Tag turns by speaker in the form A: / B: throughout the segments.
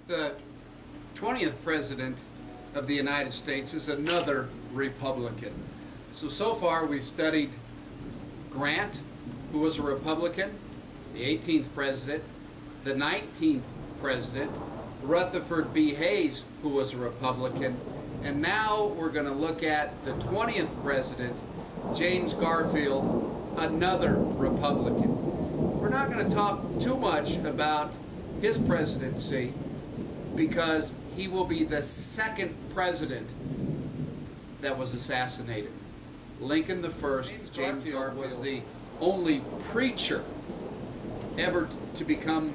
A: The 20th President of the United States is another Republican. So far we've studied Grant, who was a Republican, the 18th President, the 19th President, Rutherford B. Hayes, who was a Republican, and now we're going to look at the 20th President, James Garfield, another Republican. We're not going to talk too much about his presidency because he will be the second president that was assassinated. Lincoln the first, James Garfield was the only preacher ever to become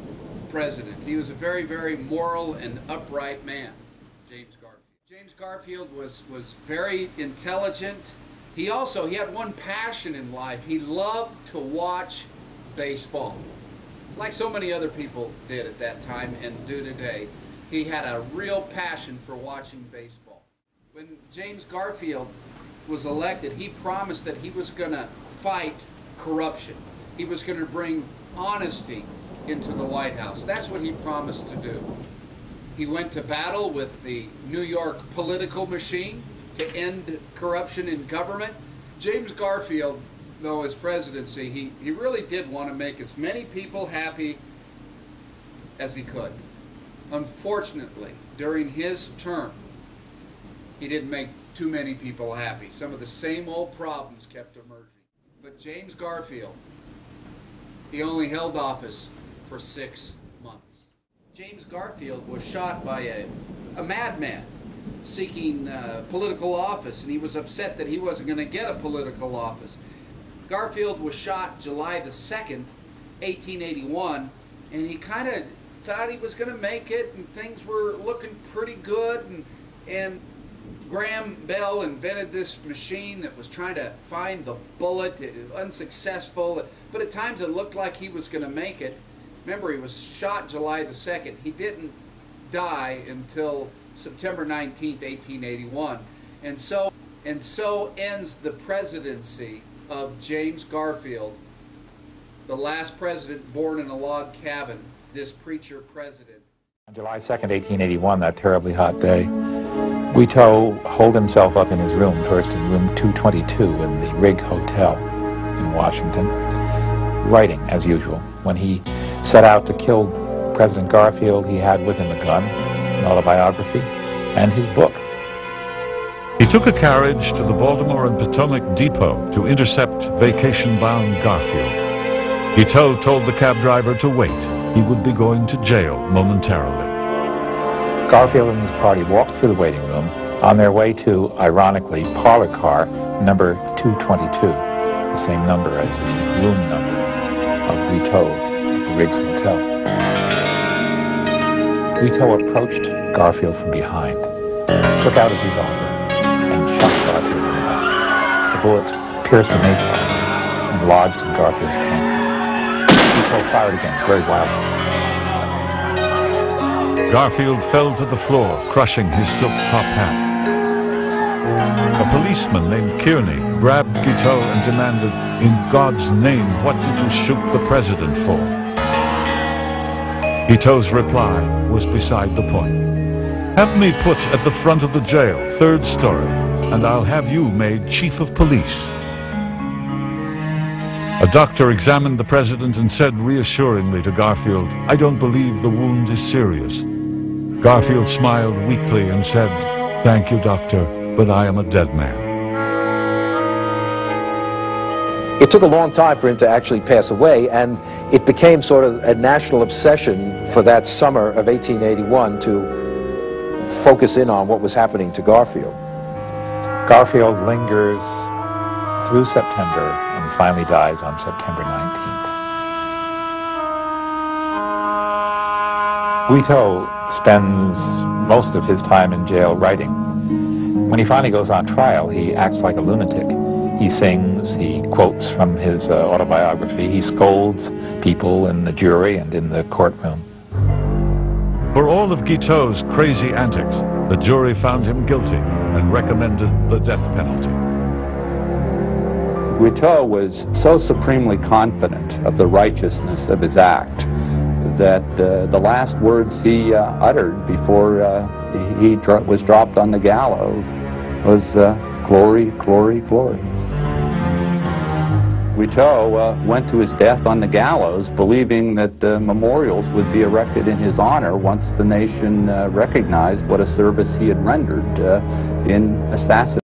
A: president. He was a very, very moral and upright man, James Garfield. James Garfield was very intelligent. He had one passion in life. He loved to watch baseball, like so many other people did at that time and do today. He had a real passion for watching baseball. When James Garfield was elected, he promised that he was going to fight corruption. He was going to bring honesty into the White House. That's what he promised to do. He went to battle with the New York political machine to end corruption in government. James Garfield, though his presidency, he really did want to make as many people happy as he could. Unfortunately, during his term, he didn't make too many people happy. Some of the same old problems kept emerging. But James Garfield, he only held office for 6 months. James Garfield was shot by a madman seeking political office, and he was upset that he wasn't going to get a political office. Garfield was shot July the 2nd, 1881, and he kind of thought he was going to make it, and things were looking pretty good, and Graham Bell invented this machine that was trying to find the bullet. It was unsuccessful, but at times it looked like he was going to make it. Remember, he was shot July the 2nd. He didn't die until September 19th, 1881. And so ends the presidency of James Garfield, the last president born in a log cabin, this preacher president.
B: On July 2nd, 1881, that terribly hot day, Guiteau holed himself up in his room, first in room 222 in the Rig Hotel in Washington, writing as usual. When he set out to kill President Garfield, he had with him a gun, an autobiography, and his book.
C: He took a carriage to the Baltimore and Potomac Depot to intercept vacation-bound Garfield. Guiteau told the cab driver to wait. He would be going to jail momentarily.
B: Garfield and his party walked through the waiting room on their way to, ironically, parlor car number 222, the same number as the room number of Guiteau at the Riggs Hotel. Guiteau approached Garfield from behind, took out his revolver, and shot Garfield in the back. The bullet pierced the nape and lodged in Garfield's pancreas. Guiteau fired again, very wildly.
C: Garfield fell to the floor, crushing his silk top hat. A policeman named Kearney grabbed Guiteau and demanded, "In God's name, what did you shoot the president for?" Guiteau's reply was beside the point. "Have me put at the front of the jail, 3rd story, and I'll have you made chief of police." A doctor examined the president and said reassuringly to Garfield, "I don't believe the wound is serious." Garfield smiled weakly and said, "Thank you, doctor, but I am a dead man."
D: It took a long time for him to actually pass away, and it became sort of a national obsession for that summer of 1881 to focus in on what was happening to Garfield.
B: Garfield lingers through September and finally dies on September 19th. Guiteau spends most of his time in jail writing. When he finally goes on trial, he acts like a lunatic. He sings, he quotes from his autobiography, he scolds people in the jury and in the courtroom.
C: For all of Guiteau's crazy antics, the jury found him guilty and recommended the death penalty.
E: Guiteau was so supremely confident of the righteousness of his act that the last words he uttered before he was dropped on the gallows was glory, glory, glory. Guiteau went to his death on the gallows believing that memorials would be erected in his honor once the nation recognized what a service he had rendered in assassinating